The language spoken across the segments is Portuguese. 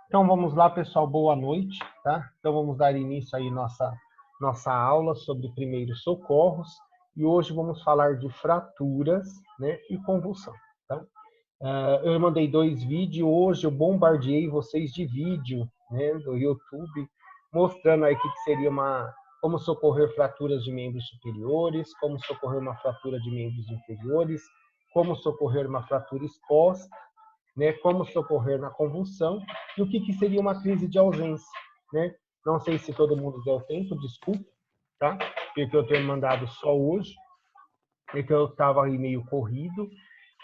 Então vamos lá, pessoal, boa noite, tá? Então vamos dar início aí nossa aula sobre primeiros socorros e hoje vamos falar de fraturas, né, e convulsão, tá? Eu mandei 2 vídeos, hoje eu bombardeei vocês de vídeo, né, do YouTube, mostrando aí o que seria como socorrer fraturas de membros superiores, como socorrer uma fratura de membros inferiores, como socorrer uma fratura exposta, né, como socorrer na convulsão e o que seria uma crise de ausência, né? Não sei se todo mundo deu tempo, desculpe, tá? Porque eu tenho mandado só hoje, porque eu estava aí meio corrido,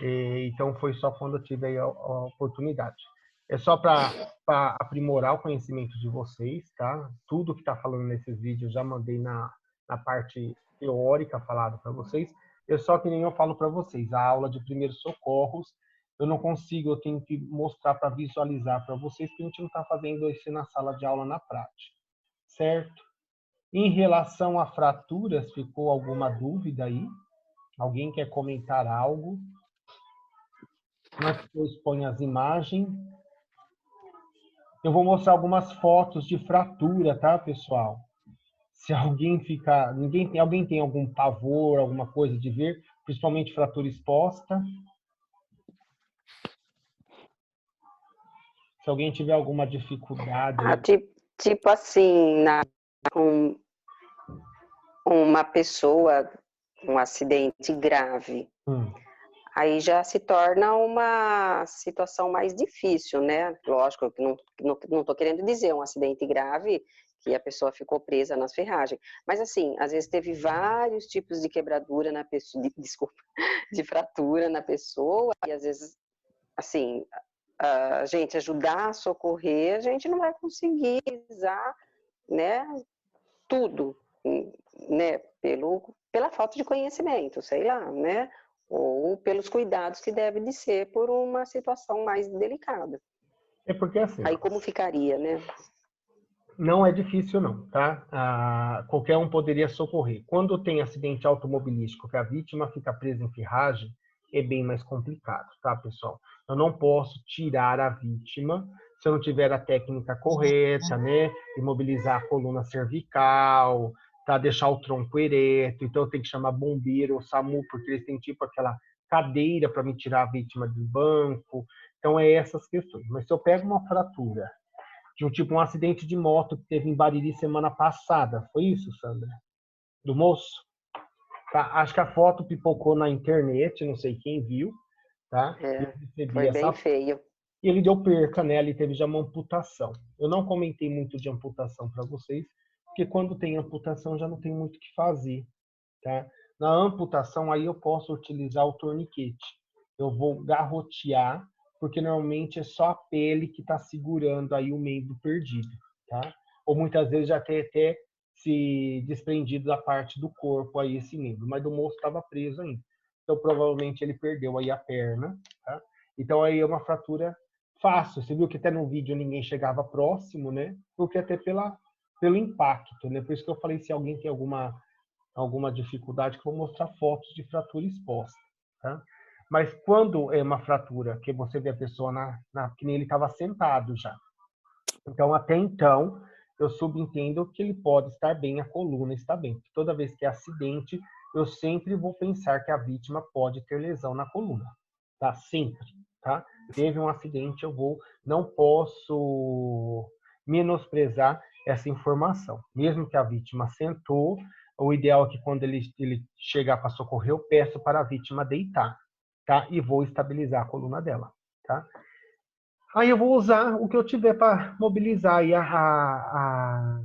então foi só quando eu tive a oportunidade. É só para aprimorar o conhecimento de vocês, tá? Tudo que está falando nesses vídeos já mandei na parte teórica falado para vocês. É só que nem eu falo para vocês, a aula de primeiros socorros, eu não consigo, eu tenho que mostrar para visualizar para vocês, que a gente não está fazendo isso na sala de aula na prática, certo? Em relação a fraturas, ficou alguma dúvida aí? Alguém quer comentar algo? Antes que eu exponha as imagens, eu vou mostrar algumas fotos de fratura, tá, pessoal? Se alguém ficar, alguém tem algum pavor, alguma coisa de ver, principalmente fratura exposta? Se alguém tiver alguma dificuldade aí. Tipo assim, um, uma pessoa, um acidente grave, aí já se torna uma situação mais difícil, né? Lógico que não tô querendo dizer um acidente grave que a pessoa ficou presa nas ferragens, mas assim, às vezes teve vários tipos de quebradura na pessoa, de fratura na pessoa, e às vezes, assim, a gente ajudar a socorrer, a gente não vai conseguir usar, né, tudo, né, pela falta de conhecimento, sei lá, né, ou pelos cuidados que devem de ser por uma situação mais delicada. É porque assim, Aí como ficaria, né? não é difícil não, tá? Qualquer um poderia socorrer. Quando tem acidente automobilístico que a vítima fica presa em ferragem, é bem mais complicado, tá, pessoal? Eu não posso tirar a vítima se eu não tiver a técnica correta, né? Imobilizar a coluna cervical, tá? Deixar o tronco ereto. Então eu tenho que chamar bombeiro ou SAMU, porque eles têm tipo aquela cadeira para me tirar a vítima do banco. Então é essas questões. Mas se eu pego uma fratura de um acidente de moto que teve em Bariri semana passada. Foi isso, Sandra? Do moço? Tá? Acho que a foto pipocou na internet, não sei quem viu, tá? Eu recebi Foi bem essa. feio. E ele deu perca, né? Ele teve já uma amputação. Eu não comentei muito de amputação para vocês, porque quando tem amputação já não tem muito o que fazer, tá? Na amputação aí eu posso utilizar o torniquete. Eu vou garrotear, porque normalmente é só a pele que está segurando aí o membro perdido, tá? Ou muitas vezes já tem até se desprendido da parte do corpo aí esse membro, mas do moço estava preso ainda. Então provavelmente ele perdeu aí a perna, tá? Então aí é uma fratura fácil. Você viu que até no vídeo ninguém chegava próximo, né? Porque até pelo impacto, né? Por isso que eu falei, se alguém tem alguma dificuldade, que eu vou mostrar fotos de fratura exposta, tá? Mas quando é uma fratura que você vê a pessoa que nem ele estava sentado já. Então, até então, eu subentendo que ele pode estar bem, a coluna está bem. Porque toda vez que é acidente, eu sempre vou pensar que a vítima pode ter lesão na coluna, tá? Sempre, tá? Teve um acidente, não posso menosprezar essa informação. Mesmo que a vítima sentou, o ideal é que quando ele chegar para socorrer, eu peço para a vítima deitar, tá? E vou estabilizar a coluna dela, tá? Aí eu vou usar o que eu tiver para mobilizar aí a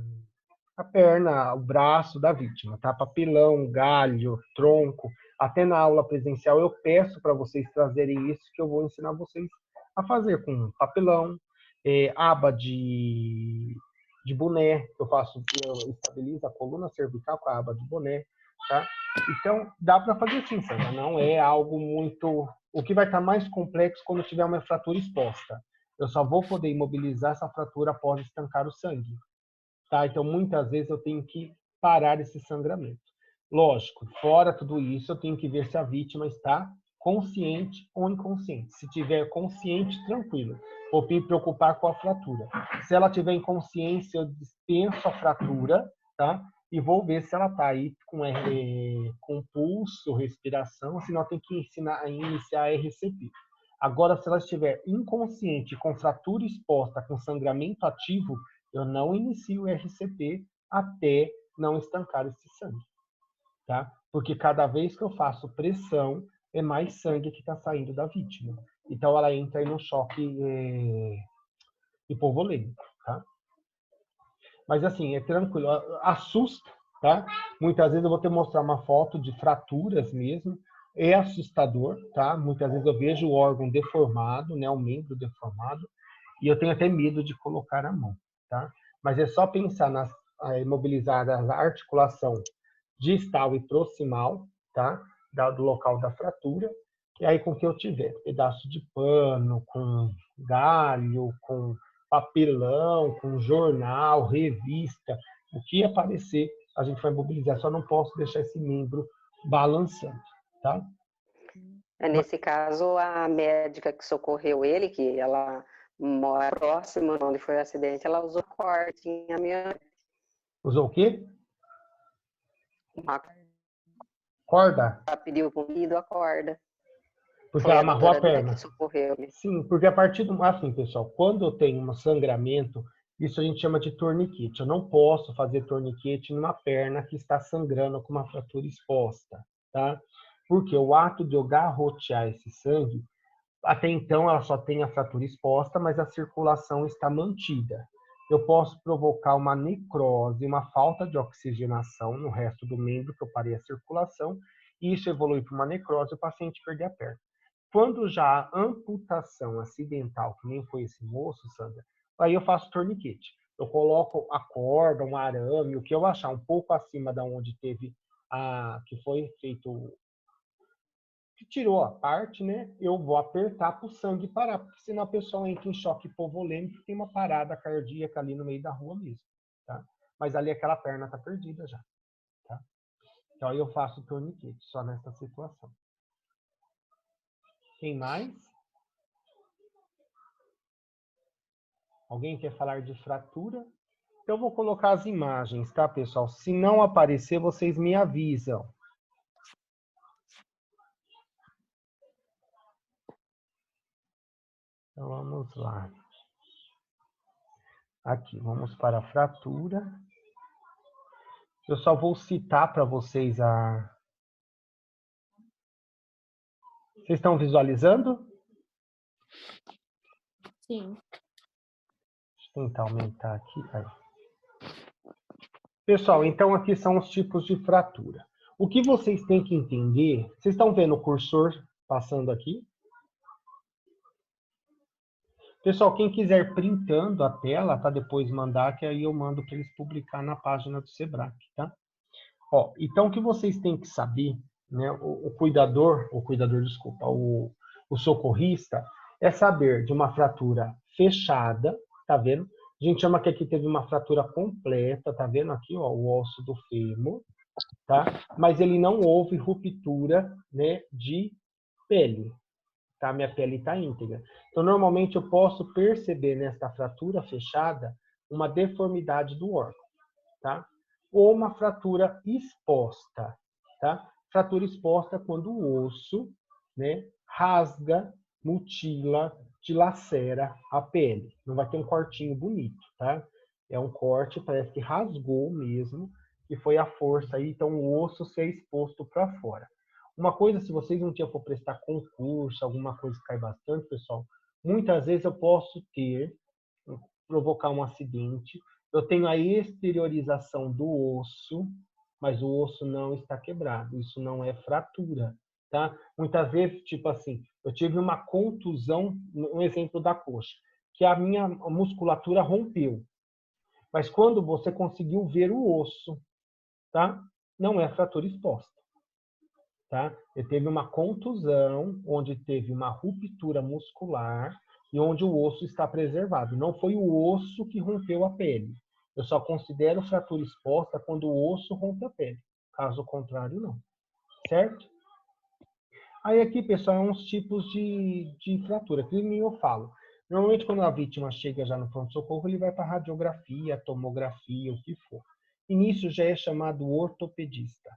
perna, o braço da vítima, tá? Papelão, galho, tronco. Até na aula presencial eu peço para vocês trazerem isso, que eu vou ensinar vocês a fazer com papelão, aba de boné, eu estabilizo a coluna cervical com a aba de boné, tá? Então, dá para fazer sim, Sandra. Não é algo muito... O que vai estar mais complexo quando tiver uma fratura exposta. Eu só vou poder imobilizar essa fratura após estancar o sangue, tá? Então, muitas vezes eu tenho que parar esse sangramento. Lógico, fora tudo isso, eu tenho que ver se a vítima está consciente ou inconsciente. Se tiver consciente, tranquilo. Vou me preocupar com a fratura. Se ela tiver inconsciência, eu dispenso a fratura, tá? E vou ver se ela está aí com pulso, respiração, senão tem que iniciar a RCP. Agora, se ela estiver inconsciente, com fratura exposta, com sangramento ativo, eu não inicio o RCP até não estancar esse sangue, tá? Porque cada vez que eu faço pressão, é mais sangue que está saindo da vítima. Então, ela entra aí no choque hipovolêmico, tá? Mas, assim, é tranquilo. Assusta, tá? Muitas vezes eu vou te mostrar uma foto de fraturas mesmo. É assustador, tá? Muitas vezes eu vejo o órgão deformado, né? O membro deformado. E eu tenho até medo de colocar a mão, tá? Mas é só pensar imobilizar a articulação distal e proximal, tá? Do local da fratura. E aí, com o que eu tiver, pedaço de pano, com galho, com papelão, com jornal, revista, o que aparecer, a gente vai mobilizar. Só não posso deixar esse membro balançando, tá? Nesse caso, a médica que socorreu ele, que ela mora próximo onde foi o acidente, ela usou corte em amianto. Usou o quê? Uma corda? Ela pediu comido a corda. Porque Foi ela a amarrou a doutora Dita perna. que socorreu ele. Sim, porque a partir do... Assim, pessoal, quando eu tenho um sangramento, isso a gente chama de torniquete. Eu não posso fazer torniquete numa perna que está sangrando com uma fratura exposta, tá? Porque o ato de eu garrotear esse sangue, até então ela só tem a fratura exposta, mas a circulação está mantida. Eu posso provocar uma necrose, uma falta de oxigenação no resto do membro, que eu parei a circulação, e isso evolui para uma necrose e o paciente perder a perna. Quando já a amputação acidental, que nem foi esse moço, Sandra, aí eu faço torniquete. Eu coloco a corda, um arame, o que eu achar um pouco acima da onde teve que foi feito, que tirou a parte, né? Eu vou apertar para o sangue parar, porque senão a pessoa entra em choque hipovolêmico e tem uma parada cardíaca ali no meio da rua mesmo, tá? Mas ali aquela perna está perdida já, tá? Então aí eu faço torniquete só nessa situação. Quem mais? Alguém quer falar de fratura? Eu vou colocar as imagens, tá, pessoal? Se não aparecer, vocês me avisam. Então, vamos lá. Aqui, vamos para a fratura. Eu só vou citar para vocês a... Vocês estão visualizando? Sim. Deixa eu tentar aumentar aqui. Aí. Pessoal, então aqui são os tipos de fratura. O que vocês têm que entender... Vocês estão vendo o cursor passando aqui? Pessoal, quem quiser printando a tela, para depois mandar, que aí eu mando para eles publicar na página do Sebrae, tá? Ó, então, o que vocês têm que saber, né? O socorrista, é saber de uma fratura fechada, tá vendo? A gente chama que aqui teve uma fratura completa, tá vendo aqui, ó, o osso do fêmur, tá? Mas ele não houve ruptura, né, de pele, tá? Minha pele está íntegra. Então, normalmente, eu posso perceber nesta fratura fechada uma deformidade do órgão, tá? Ou uma fratura exposta, tá? Fratura exposta é quando o osso, né, rasga, mutila, dilacera a pele. Não vai ter um cortinho bonito, tá? É um corte, parece que rasgou mesmo, que foi a força aí, então o osso ser exposto para fora. Uma coisa, se vocês um dia for prestar concurso, alguma coisa que cai bastante, pessoal, muitas vezes eu posso provocar um acidente, eu tenho a exteriorização do osso, mas o osso não está quebrado, isso não é fratura, tá? Muitas vezes, tipo assim, eu tive uma contusão, um exemplo da coxa, que a minha musculatura rompeu, mas quando você conseguiu ver o osso, tá? Não é fratura exposta. Tá? Ele teve uma contusão, onde teve uma ruptura muscular e onde o osso está preservado. Não foi o osso que rompeu a pele. Eu só considero fratura exposta quando o osso rompe a pele. Caso contrário, não. Certo? Aí aqui, pessoal, é uns tipos de fratura, que nem eu falo. Normalmente, quando a vítima chega já no pronto-socorro, ele vai para radiografia, tomografia, o que for. E nisso já é chamado ortopedista,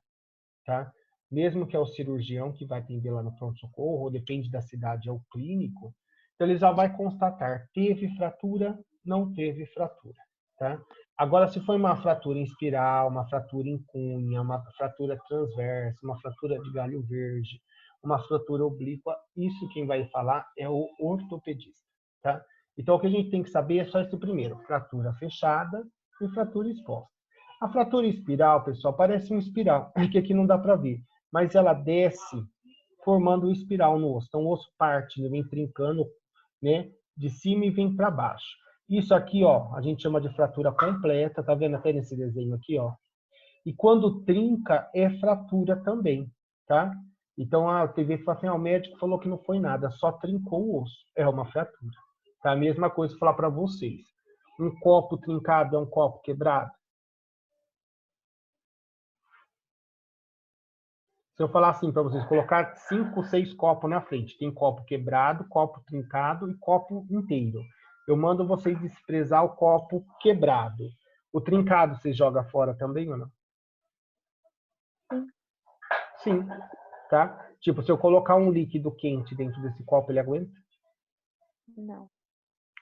tá? Mesmo que é o cirurgião que vai atender lá no pronto-socorro, ou depende da cidade, é o clínico, então ele já vai constatar, teve fratura, não teve fratura, tá? Agora, se foi uma fratura em espiral, uma fratura em cunha, uma fratura transversa, uma fratura de galho verde, uma fratura oblíqua, isso quem vai falar é o ortopedista, tá? Então, o que a gente tem que saber é só esse primeiro, fratura fechada e fratura exposta. A fratura espiral, pessoal, parece um espiral, que aqui não dá para ver, mas ela desce formando um espiral no osso. Então, o osso parte, vem trincando, né, de cima e vem para baixo. Isso aqui, ó, a gente chama de fratura completa, tá vendo até nesse desenho aqui, ó? E quando trinca, é fratura também, tá? Então, a TV fala assim, o médico falou que não foi nada, só trincou o osso. É uma fratura. Tá? A mesma coisa falar para vocês. Um copo trincado é um copo quebrado? Se eu falar assim para vocês, colocar 5, 6 copos na frente, tem copo quebrado, copo trincado e copo inteiro. Eu mando vocês desprezar o copo quebrado. O trincado você joga fora também ou não? Sim, tá? Tipo, se eu colocar um líquido quente dentro desse copo, ele aguenta? Não.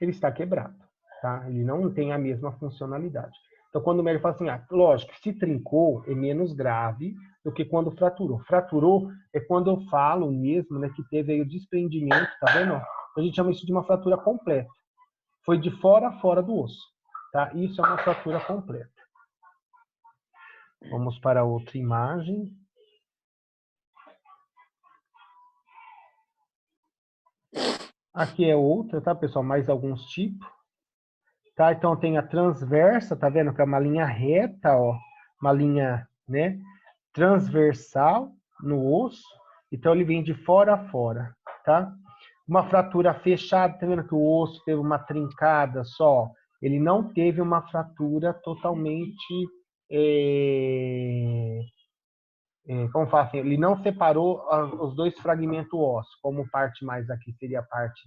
Ele está quebrado, tá? Ele não tem a mesma funcionalidade. Então, quando o médico fala assim, lógico, se trincou, é menos grave do que quando fraturou. Fraturou é quando eu falo mesmo, né, que teve aí o desprendimento, tá vendo? A gente chama isso de uma fratura completa. Foi de fora a fora do osso, tá? Isso é uma fratura completa. Vamos para outra imagem. Aqui é outra, tá, pessoal? Mais alguns tipos. Tá? Então, tem a transversa, tá vendo? Que é uma linha reta, ó. Uma linha, né? Transversal no osso. Então, ele vem de fora a fora, tá? Uma fratura fechada, tá vendo que o osso teve uma trincada só? Ele não teve uma fratura totalmente... como fala assim, ele não separou os dois fragmentos ósseos, como parte mais aqui seria a parte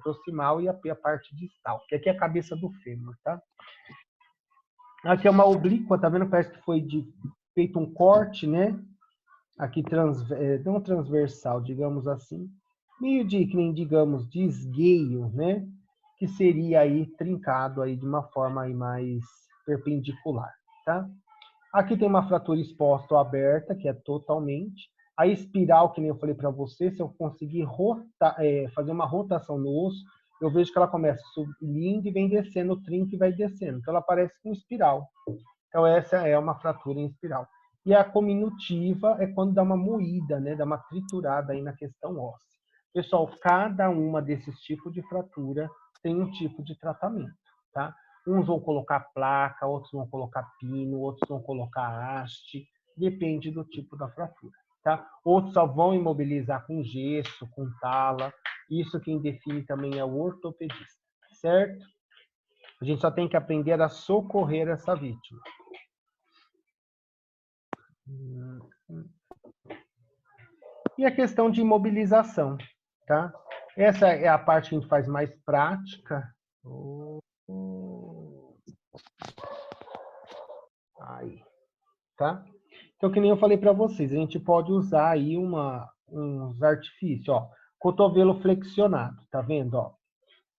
proximal e a parte distal, que aqui é a cabeça do fêmur, tá? Aqui é uma oblíqua, tá vendo? Parece que foi feito um corte, né? Aqui não transversal, digamos assim, meio de, que nem digamos, de esgueio, né? Que seria aí trincado aí de uma forma aí mais perpendicular, tá? Aqui tem uma fratura exposta ou aberta, que é totalmente. A espiral, que nem eu falei para você, se eu conseguir fazer uma rotação no osso, eu vejo que ela começa subindo e vem descendo, o trinco e vai descendo. Então, ela parece com espiral. Então, essa é uma fratura em espiral. E a cominutiva é quando dá uma moída, né? Dá uma triturada aí na questão óssea. Pessoal, cada uma desses tipos de fratura tem um tipo de tratamento, tá? Uns vão colocar placa, outros vão colocar pino, outros vão colocar haste, depende do tipo da fratura, tá? Outros só vão imobilizar com gesso, com tala. Isso quem define também é o ortopedista, certo? A gente só tem que aprender a socorrer essa vítima. E a questão de imobilização, tá? Essa é a parte que a gente faz mais prática. Aí, tá? Então, que nem eu falei para vocês, a gente pode usar aí uns artifícios, ó. Cotovelo flexionado, tá vendo, ó?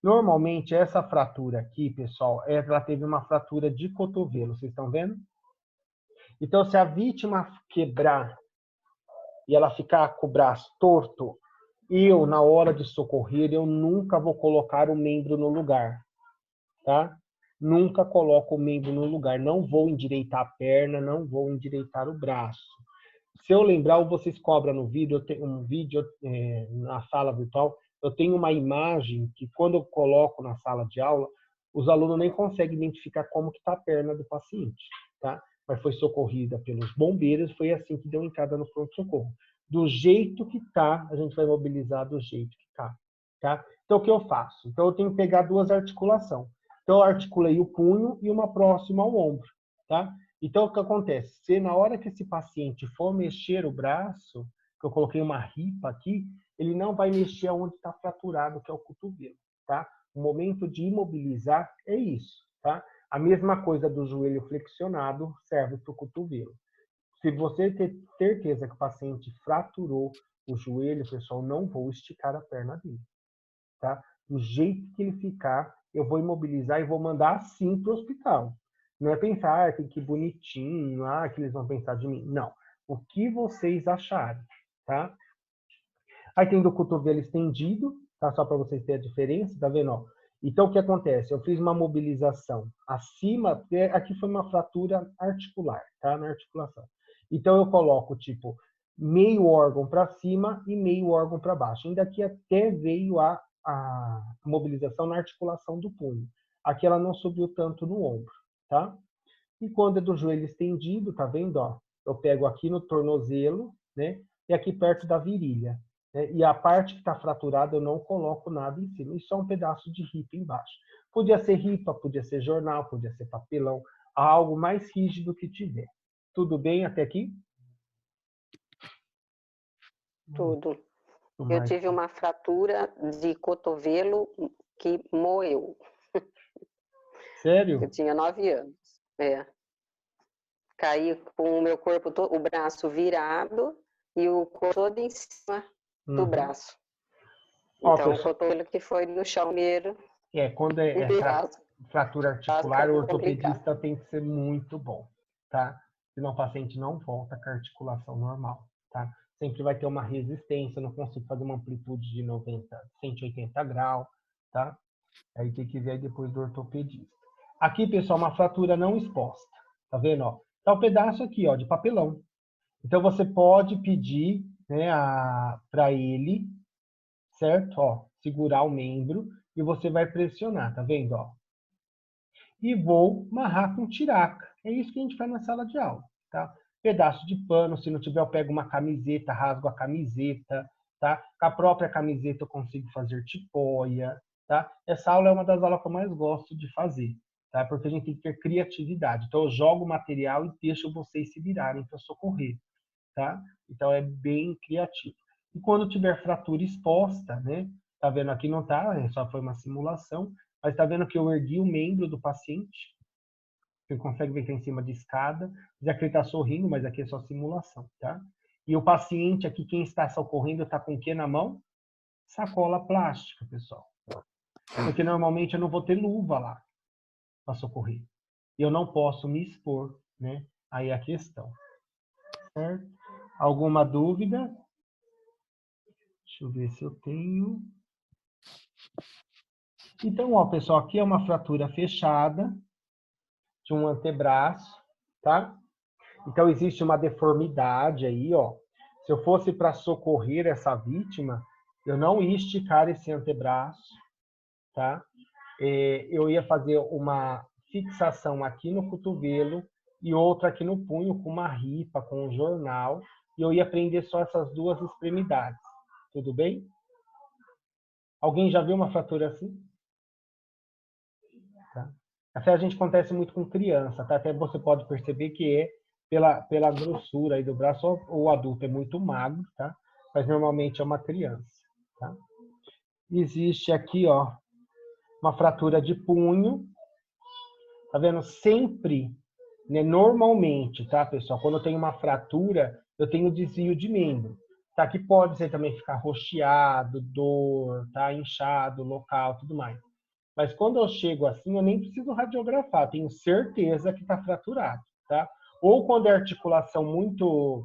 Normalmente, essa fratura aqui, pessoal, ela teve uma fratura de cotovelo, vocês estão vendo? Então, se a vítima quebrar e ela ficar com o braço torto, eu, na hora de socorrer, eu nunca vou colocar o membro no lugar, tá? Nunca coloco o membro no lugar. Não vou endireitar a perna, não vou endireitar o braço. Se eu lembrar, ou vocês cobram no vídeo, eu tenho um vídeo na sala virtual, eu tenho uma imagem que quando eu coloco na sala de aula, os alunos nem conseguem identificar como que está a perna do paciente, tá? Mas foi socorrida pelos bombeiros, foi assim que deu entrada no pronto-socorro. Do jeito que tá, a gente vai mobilizar do jeito que tá? Então, o que eu faço? Então, eu tenho que pegar duas articulações. Então, eu articulei o punho e uma próxima ao ombro, tá? Então, o que acontece? Se na hora que esse paciente for mexer o braço, que eu coloquei uma ripa aqui, ele não vai mexer onde está fraturado, que é o cotovelo, tá? O momento de imobilizar é isso, tá? A mesma coisa do joelho flexionado serve para o cotovelo. Se você ter certeza que o paciente fraturou o joelho, pessoal, não vou esticar a perna dele, tá? Do jeito que ele ficar, eu vou imobilizar e vou mandar assim para o hospital. Não é pensar que bonitinho, que eles vão pensar de mim. Não. O que vocês acharem, tá? Aí tem do cotovelo estendido, tá? Só para vocês terem a diferença, tá vendo? Ó? Então, o que acontece? Eu fiz uma mobilização acima, porque aqui foi uma fratura articular, tá? Na articulação. Então, eu coloco, tipo, meio órgão para cima e meio órgão para baixo. Ainda aqui até veio a mobilização na articulação do punho. Aqui ela não subiu tanto no ombro, tá? E quando é do joelho estendido, tá vendo? Ó, eu pego aqui no tornozelo, né? E aqui perto da virilha. Né? E a parte que está fraturada eu não coloco nada em cima. E só um pedaço de ripa embaixo. Podia ser ripa, podia ser jornal, podia ser papelão. Algo mais rígido que tiver. Tudo bem até aqui? Tudo. Eu tive uma fratura de cotovelo que moeu. Sério? Eu tinha 9 anos. Caí com o meu corpo todo, o braço virado e o corpo todo em cima do braço. Então, o cotovelo que foi no chão mesmo. Quando é fratura articular, o ortopedista tem que ser muito bom, tá? Senão o paciente não volta com a articulação normal, tá? Sempre vai ter uma resistência, eu não consigo fazer uma amplitude de 180 graus, tá? Aí tem que ver aí depois do ortopedista. Aqui, pessoal, uma fratura não exposta, tá vendo? Ó? Tá o pedaço aqui, ó, de papelão. Então, você pode pedir, né, para ele, certo? Ó, segurar o membro e você vai pressionar, tá vendo? Ó? E vou amarrar com tiraca. É isso que a gente faz na sala de aula, tá? Pedaço de pano, se não tiver, eu pego uma camiseta, rasgo a camiseta, tá? Com a própria camiseta eu consigo fazer tipóia, tá? Essa aula é uma das aulas que eu mais gosto de fazer, tá? Porque a gente tem que ter criatividade. Então eu jogo o material e deixo vocês se virarem para socorrer, tá? Então é bem criativo. E quando tiver fratura exposta, né? Tá vendo aqui não tá, só foi uma simulação, mas tá vendo que eu ergui o membro do paciente. Você consegue ver que é em cima de escada. Já que ele tá sorrindo, mas aqui é só simulação, tá? E o paciente aqui, quem está socorrendo, tá com o que na mão? Sacola plástica, pessoal. Porque normalmente eu não vou ter luva lá para socorrer. E eu não posso me expor, né? Aí é a questão. Certo? Alguma dúvida? Deixa eu ver se eu tenho. Então, ó, pessoal, aqui é uma fratura fechada de um antebraço, tá? Então, existe uma deformidade aí, ó. Se eu fosse para socorrer essa vítima, eu não ia esticar esse antebraço, tá? Eu ia fazer uma fixação aqui no cotovelo e outra aqui no punho com uma ripa, com um jornal, e eu ia prender só essas duas extremidades. Tudo bem? Alguém já viu uma fratura assim? Tá? Até a gente acontece muito com criança, tá? Até você pode perceber que é pela grossura aí do braço, o adulto é muito magro, tá? Mas normalmente é uma criança, tá? Existe aqui, ó, uma fratura de punho, tá vendo? Sempre, né? Normalmente, tá, pessoal? Quando eu tenho uma fratura, eu tenho desvio de membro, tá? Que pode ser também ficar roxeado, dor, tá? Inchado, local, tudo mais. Mas quando eu chego assim, eu nem preciso radiografar, tenho certeza que está fraturado, tá? Ou quando é articulação muito,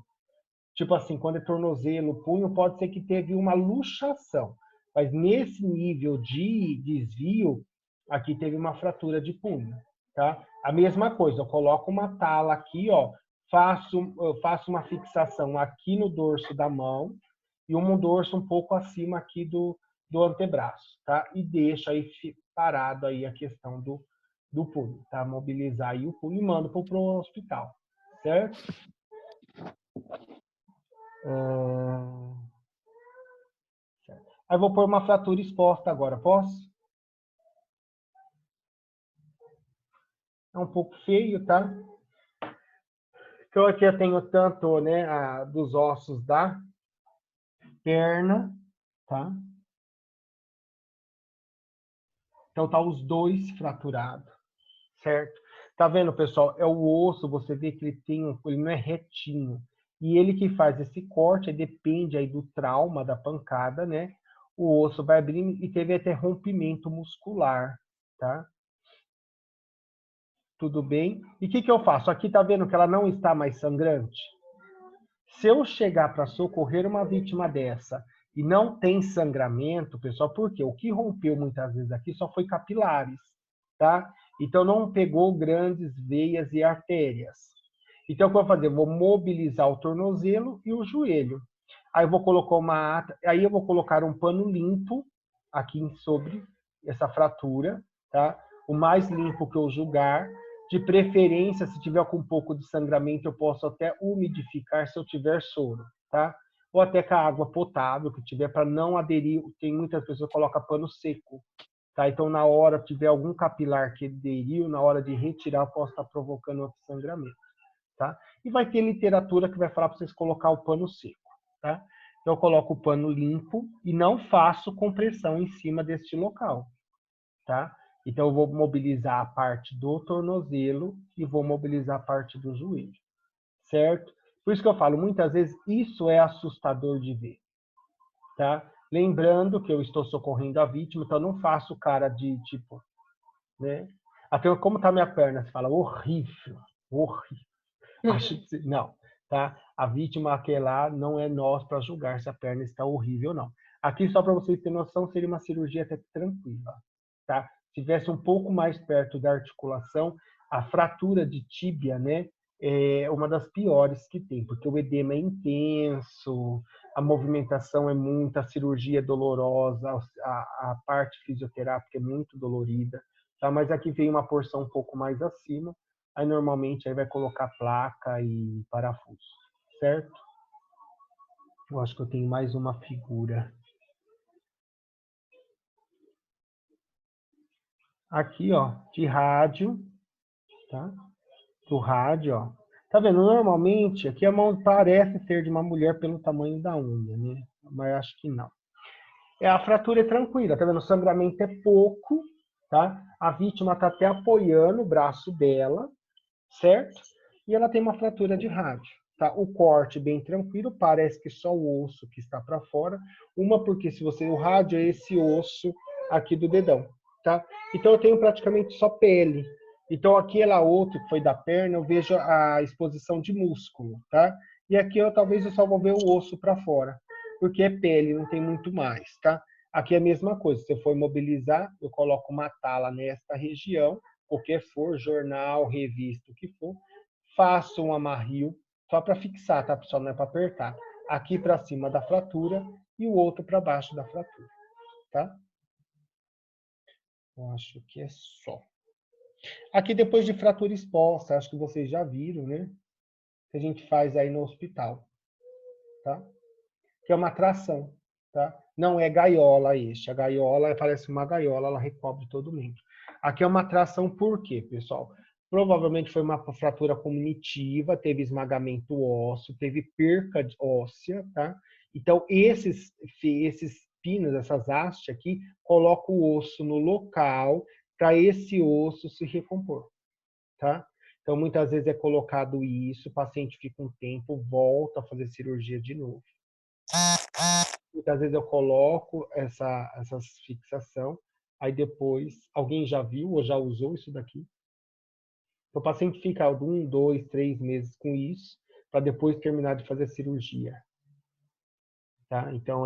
tipo assim, quando é tornozelo, punho, pode ser que teve uma luxação. Mas nesse nível de desvio, aqui teve uma fratura de punho, tá? A mesma coisa, eu coloco uma tala aqui, ó, eu faço uma fixação aqui no dorso da mão e um dorso um pouco acima aqui do antebraço, tá? E deixo aí parado aí a questão do punho, tá? Mobilizar aí o punho e mando para o hospital, certo? Aí eu vou pôr uma fratura exposta agora, posso? É um pouco feio, tá? Então aqui eu tenho tanto, né, dos ossos da perna, tá? Então tá os dois fraturados, certo? Tá vendo, pessoal? É o osso, você vê que ele não é retinho. E ele que faz esse corte, depende aí do trauma, da pancada, né? O osso vai abrindo e teve até rompimento muscular, tá? Tudo bem? E o que eu faço? Aqui tá vendo que ela não está mais sangrante? Se eu chegar para socorrer uma vítima dessa e não tem sangramento, pessoal, por quê? O que rompeu muitas vezes aqui só foi capilares, tá? Então não pegou grandes veias e artérias. Então o que eu vou fazer? Eu vou mobilizar o tornozelo e o joelho. Aí eu vou colocar um pano limpo aqui sobre essa fratura, tá? O mais limpo que eu julgar. De preferência, se tiver com um pouco de sangramento, eu posso até umidificar se eu tiver soro, tá? Ou até com a água potável que tiver para não aderir. Tem muitas pessoas que colocam pano seco, tá? Então, na hora que tiver algum capilar que aderiu, na hora de retirar, eu posso estar provocando outro sangramento, tá? E vai ter literatura que vai falar para vocês colocar o pano seco, tá? Então, eu coloco o pano limpo e não faço compressão em cima deste local, tá? Então, eu vou mobilizar a parte do tornozelo e vou mobilizar a parte do joelho, certo? Por isso que eu falo, muitas vezes, isso é assustador de ver, tá? Lembrando que eu estou socorrendo a vítima, então eu não faço cara de, tipo, né? Até como tá minha perna? Você fala, horrível, horrível. Acho que... Não, tá? A vítima aquela não é nós para julgar se a perna está horrível ou não. Aqui, só para vocês terem noção, seria uma cirurgia até tranquila, tá? Se tivesse um pouco mais perto da articulação, a fratura de tíbia, né, é uma das piores que tem, porque o edema é intenso, a movimentação é muita, a cirurgia é dolorosa, a parte fisioterápica é muito dolorida, tá? Mas aqui vem uma porção um pouco mais acima, aí normalmente aí vai colocar placa e parafuso, certo? Eu acho que eu tenho mais uma figura. Aqui, ó, de rádio, tá? Do rádio, ó. Tá vendo? Normalmente, aqui a mão parece ser de uma mulher pelo tamanho da unha, né? Mas acho que não. A fratura é tranquila, tá vendo? O sangramento é pouco, tá? A vítima tá até apoiando o braço dela, certo? E ela tem uma fratura de rádio, tá? O corte bem tranquilo, parece que só o osso que está para fora. Uma porque o rádio é esse osso aqui do dedão, tá? Então eu tenho praticamente só pele. Então aquela outra que foi da perna, eu vejo a exposição de músculo, tá? E aqui talvez eu só vou ver o osso para fora, porque é pele, não tem muito mais, tá? Aqui é a mesma coisa, se eu for mobilizar, eu coloco uma tala nesta região, o que for, jornal, revista, o que for, faço um amarrio só para fixar, tá, pessoal? Não é para apertar. Aqui para cima da fratura e o outro para baixo da fratura, tá? Eu acho que é só. Aqui depois de fratura exposta, acho que vocês já viram, né? Que a gente faz aí no hospital, tá? Que é uma tração, tá? Não é gaiola este. A gaiola parece uma gaiola, ela recobre todo o membro. Aqui é uma tração por quê, pessoal? Provavelmente foi uma fratura cognitiva, teve esmagamento ósseo, teve perca óssea, tá? Então, esses pinos, essas hastes aqui, colocam o osso no local para esse osso se recompor, tá? Então, muitas vezes é colocado isso, o paciente fica um tempo, volta a fazer cirurgia de novo. Muitas vezes eu coloco essa fixação, aí depois, alguém já viu ou já usou isso daqui? O paciente fica 1, 2, 3 meses com isso, para depois terminar de fazer a cirurgia. Tá? Então,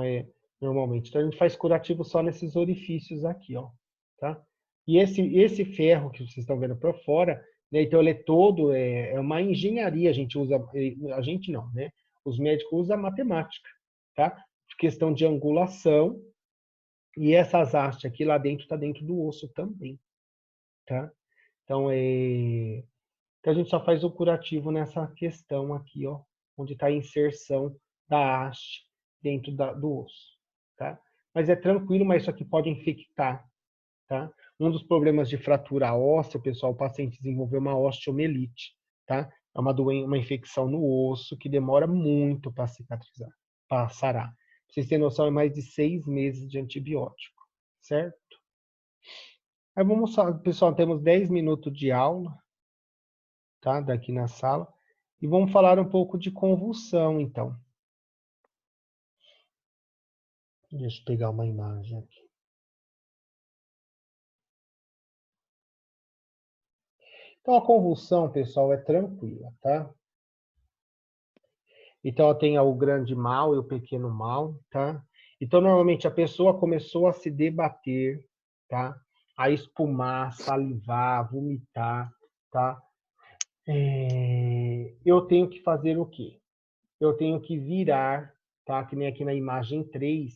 normalmente. Então, a gente faz curativo só nesses orifícios aqui, ó. Tá? E esse ferro que vocês estão vendo por fora, né, então ele é todo, é uma engenharia, a gente usa, a gente não, né? Os médicos usam matemática, tá? Questão de angulação, e essas hastes aqui lá dentro está dentro do osso também, tá? Então, então, a gente só faz o curativo nessa questão aqui, ó, onde está a inserção da haste dentro do osso, tá? Mas é tranquilo, mas isso aqui pode infectar, tá? Um dos problemas de fratura óssea, pessoal, o paciente desenvolveu uma osteomielite, tá? É uma infecção no osso que demora muito para cicatrizar, para sarar. vocês terem noção, é mais de 6 meses de antibiótico, certo? Aí vamos falar, pessoal, temos 10 minutos de aula, tá? Daqui na sala. E vamos falar um pouco de convulsão, então. Deixa eu pegar uma imagem aqui. Então, a convulsão, pessoal, é tranquila, tá? Então, tem o grande mal e o pequeno mal, tá? Então, normalmente, a pessoa começou a se debater, tá? A espumar, salivar, vomitar, tá? Eu tenho que fazer o quê? Eu tenho que virar, tá? Que nem aqui na imagem 3,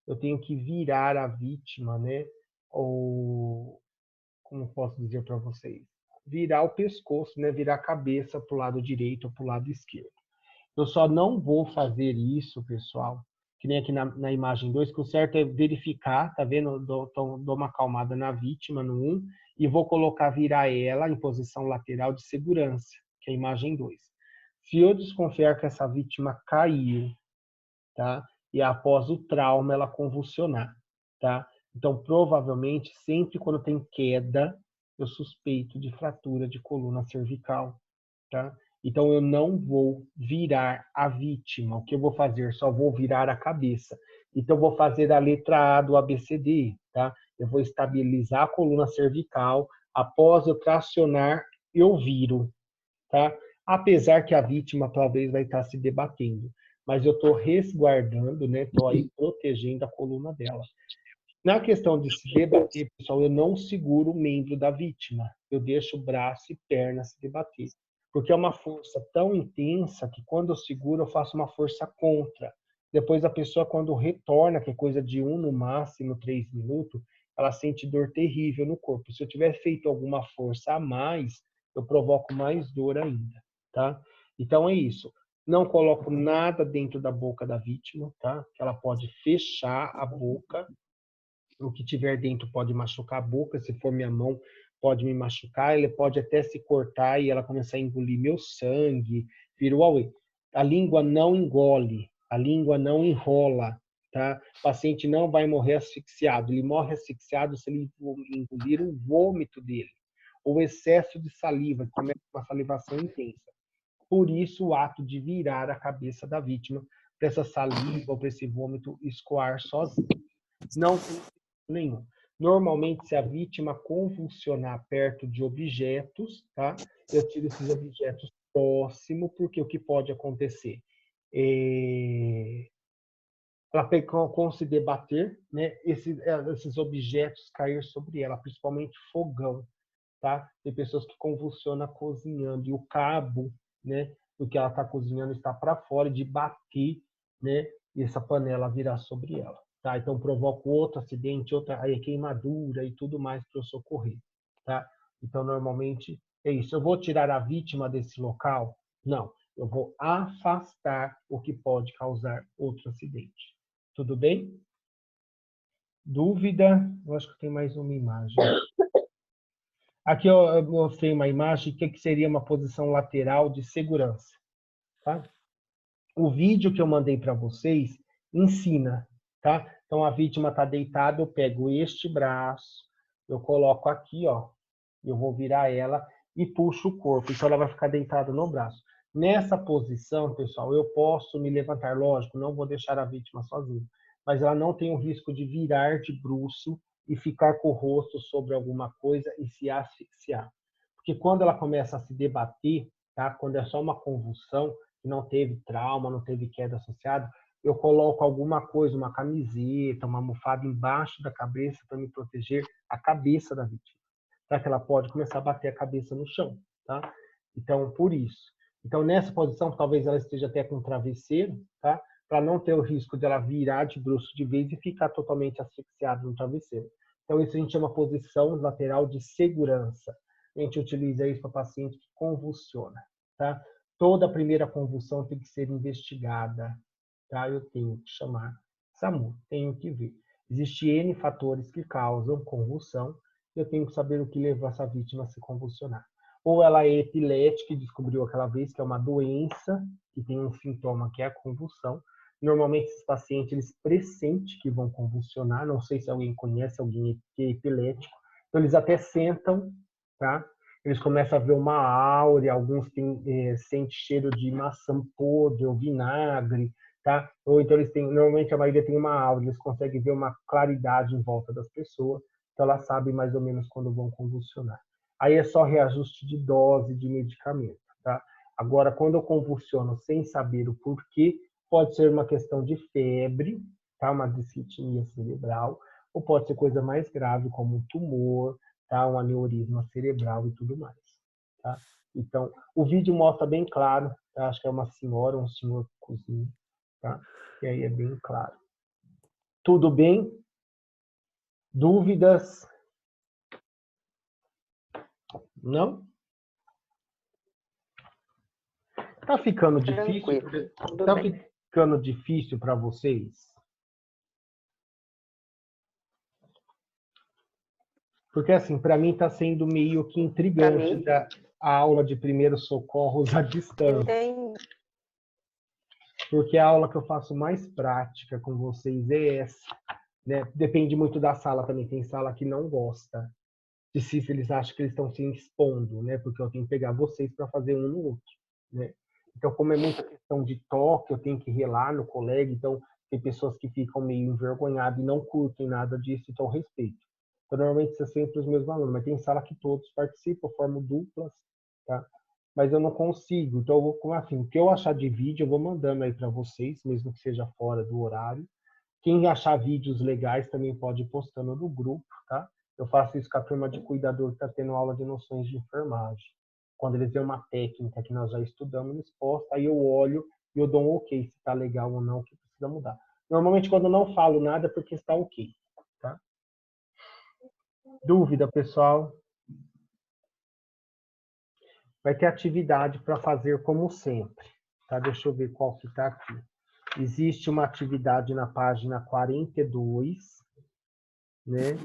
eu tenho que virar a vítima, né? Ou, como posso dizer para vocês? Virar o pescoço, né? Virar a cabeça para o lado direito ou para o lado esquerdo. Eu só não vou fazer isso, pessoal, que nem aqui na imagem 2, que o certo é verificar, tá vendo? Dou uma acalmada na vítima no 1 e vou colocar, virar ela em posição lateral de segurança, que é a imagem 2. Se eu desconfiar que essa vítima caiu, tá? E após o trauma ela convulsionar, tá? Então, provavelmente, sempre quando tem queda, eu suspeito de fratura de coluna cervical, tá? Então, eu não vou virar a vítima. O que eu vou fazer? Só vou virar a cabeça. Então, eu vou fazer a letra A do ABCD, tá? Eu vou estabilizar a coluna cervical. Após eu tracionar, eu viro, tá? Apesar que a vítima talvez vai estar se debatendo. Mas eu estou resguardando, né? Estou aí protegendo a coluna dela. Na questão de se debater, pessoal, eu não seguro o membro da vítima. Eu deixo o braço e perna se debater. Porque é uma força tão intensa que quando eu seguro, eu faço uma força contra. Depois a pessoa, quando retorna, que é coisa de 1 no máximo 3 minutos, ela sente dor terrível no corpo. Se eu tiver feito alguma força a mais, eu provoco mais dor ainda, tá? Então é isso. Não coloco nada dentro da boca da vítima, tá? Ela pode fechar a boca. O que tiver dentro pode machucar a boca, se for minha mão, pode me machucar, ele pode até se cortar e ela começar a engolir meu sangue, vira o auê. A língua não engole, a língua não enrola, tá? O paciente não vai morrer asfixiado, ele morre asfixiado se ele engolir o vômito dele, ou excesso de saliva, que começa uma salivação intensa. Por isso, o ato de virar a cabeça da vítima para essa saliva ou para esse vômito escoar sozinho. Não tem nenhum. Normalmente, se a vítima convulsionar perto de objetos, tá? Eu tiro esses objetos próximo, porque o que pode acontecer? Ela com se debater, né? Esses objetos cair sobre ela, principalmente fogão, tá? Tem pessoas que convulsionam cozinhando e o cabo, né? Do que ela está cozinhando está para fora de bater, né? E essa panela virar sobre ela. Tá? Então provoca outro acidente, outra aí queimadura e tudo mais para eu socorrer, tá? Então normalmente é isso. Eu vou tirar a vítima desse local? Não, eu vou afastar o que pode causar outro acidente. Tudo bem? Dúvida? Eu acho que tem mais uma imagem. Aqui eu mostrei uma imagem que seria uma posição lateral de segurança, tá? O vídeo que eu mandei para vocês ensina, tá? Então a vítima está deitada, eu pego este braço, eu coloco aqui, ó, eu vou virar ela e puxo o corpo, então ela vai ficar deitada no braço. Nessa posição, pessoal, eu posso me levantar, lógico, não vou deixar a vítima sozinha, mas ela não tem o risco de virar de bruço e ficar com o rosto sobre alguma coisa e se asfixiar. Porque quando ela começa a se debater, tá? Quando é só uma convulsão, que não teve trauma, não teve queda associada, eu coloco alguma coisa, uma camiseta, uma almofada embaixo da cabeça para me proteger a cabeça da vítima, tá? Que ela pode começar a bater a cabeça no chão, tá? Então, por isso. Então, nessa posição, talvez ela esteja até com um travesseiro, tá? Para não ter o risco de ela virar de bruço de vez e ficar totalmente asfixiada no travesseiro. Então, isso a gente chama posição lateral de segurança. A gente utiliza isso para paciente que convulsiona, tá? Toda primeira convulsão tem que ser investigada, tá? Eu tenho que chamar SAMU, tenho que ver. Existem N fatores que causam convulsão, eu tenho que saber o que levou essa vítima a se convulsionar. Ou ela é epilética, que descobriu aquela vez que é uma doença, que tem um sintoma que é a convulsão. Normalmente, esses pacientes, eles pressentem que vão convulsionar. Não sei se alguém conhece alguém que é epilético. Então, eles até sentam, tá? Eles começam a ver uma áurea, alguns sentem cheiro de maçã podre ou vinagre, tá? Ou então eles têm, normalmente a maioria tem uma áurea, eles conseguem ver uma claridade em volta das pessoas, então elas sabem mais ou menos quando vão convulsionar. Aí é só reajuste de dose de medicamento, tá? Agora, quando eu convulsiono sem saber o porquê, pode ser uma questão de febre, tá? Uma disritmia cerebral, ou pode ser coisa mais grave, como um tumor, tá? Um aneurisma cerebral e tudo mais, tá? Então, o vídeo mostra bem claro, tá? Acho que é uma senhora, um senhor que cozinha, tá? E aí é bem claro. Tudo bem? Dúvidas? Não? Tá ficando difícil? Tá ficando difícil para vocês? Porque, assim, para mim está sendo meio que intrigante a aula de primeiros socorros à distância. Porque a aula que eu faço mais prática com vocês é essa. Né? Depende muito da sala também. Tem sala que não gosta. De se eles acham que eles estão se expondo, né? Porque eu tenho que pegar vocês para fazer um no outro. Né? Então, como é muita questão de toque, eu tenho que relar no colega. Então, tem pessoas que ficam meio envergonhadas e não curtem nada disso, então respeito. Então, normalmente são sempre os meus alunos, mas tem sala que todos participam, formam duplas, tá? Mas eu não consigo, então eu vou, assim, o que eu achar de vídeo eu vou mandando aí para vocês, mesmo que seja fora do horário. Quem achar vídeos legais também pode ir postando no grupo, tá? Eu faço isso com a turma de cuidador que está tendo aula de noções de enfermagem. Quando eles veem uma técnica que nós já estudamos, eles postam, aí eu olho e eu dou um ok, se está legal ou não, o que precisa mudar. Normalmente, quando eu não falo nada, é porque está ok, tá? Dúvida, pessoal? Vai ter atividade para fazer como sempre, tá? Deixa eu ver qual que está aqui. Existe uma atividade na página 42, né?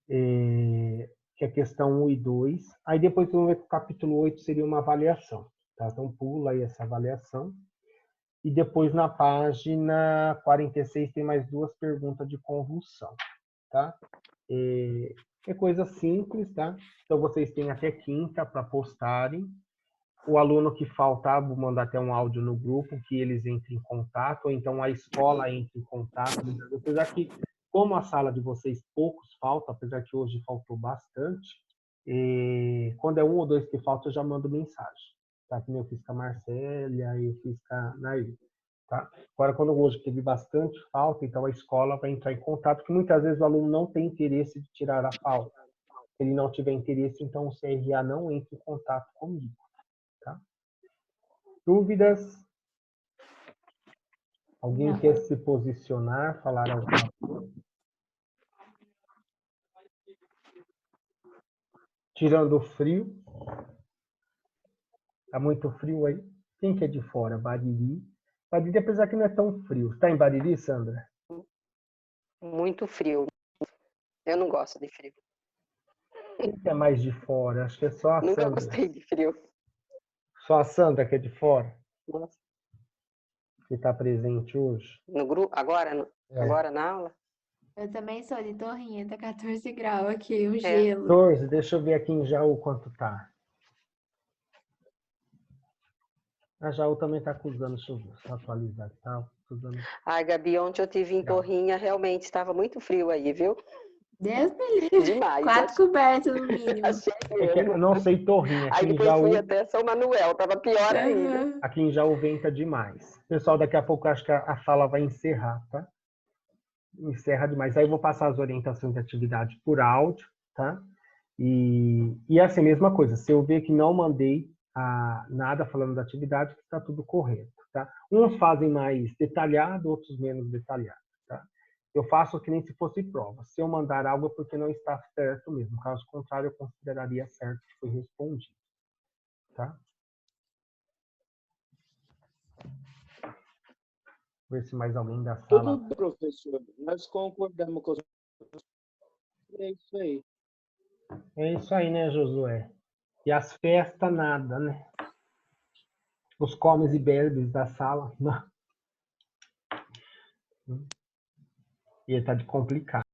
Que é questão 1 e 2. Aí depois vamos ver que o capítulo 8 seria uma avaliação, tá? Então pula aí essa avaliação. E depois na página 46 tem mais 2 perguntas de convulsão, tá? É coisa simples, tá? Então vocês têm até quinta para postarem. O aluno que faltar, vou mandar até um áudio no grupo que eles entrem em contato, ou então a escola entre em contato. Apesar que, como a sala de vocês poucos falta, apesar que hoje faltou bastante, quando é 1 ou 2 que falta, eu já mando mensagem. Tá? Que nem eu fiz com a Marcélia, eu fiz com a Nair. Tá? Agora, quando hoje teve bastante falta, então a escola vai entrar em contato, porque muitas vezes o aluno não tem interesse de tirar a falta. Se ele não tiver interesse, então o CRA não entra em contato comigo. Tá? Dúvidas? Alguém não. Quer se posicionar, falar alguma coisa? Tirando o frio. Tá muito frio aí? Quem que é de fora? Bariri. Bariri, apesar que não é tão frio. Está em Bariri, Sandra? Muito frio. Eu não gosto de frio. Quem que é mais de fora? Acho que é só a Nunca Sandra. Nunca gostei de frio. Só a Sandra que é de fora? Nossa. Que está presente hoje? No grupo? Agora? Agora na aula? Eu também sou de Torrinha, tá 14 graus aqui, o gelo. 14, deixa eu ver aqui em Jaú quanto tá. A Jaú também tá acusando, deixa eu ver, só atualizar, tá? Acusando. Ai, Gabi, ontem eu tive em Torrinha, realmente estava muito frio aí, viu? Deus me livre. Demais. 4 cobertas no mínimo. Eu não sei Torrinha. Aqui aí depois Jaú, fui até São Manuel, tava pior ainda. Aqui em Jaú venta demais. Pessoal, daqui a pouco acho que a sala vai encerrar, tá? Encerra demais. Aí eu vou passar as orientações de atividade por áudio, tá? E assim, mesma coisa. Se eu ver que não mandei nada falando da atividade, está tudo correto, tá? Uns fazem mais detalhado, outros menos detalhado, tá? Eu faço que nem se fosse prova. Se eu mandar algo é porque não está certo mesmo. Caso contrário, eu consideraria certo que foi respondido, tá? Ver se mais alguém da sala... Tudo, professor. Nós concordamos com os... É isso aí. É isso aí, né, Josué? E as festas, nada, né? Os comes e bebes da sala, não. E ele está de complicado.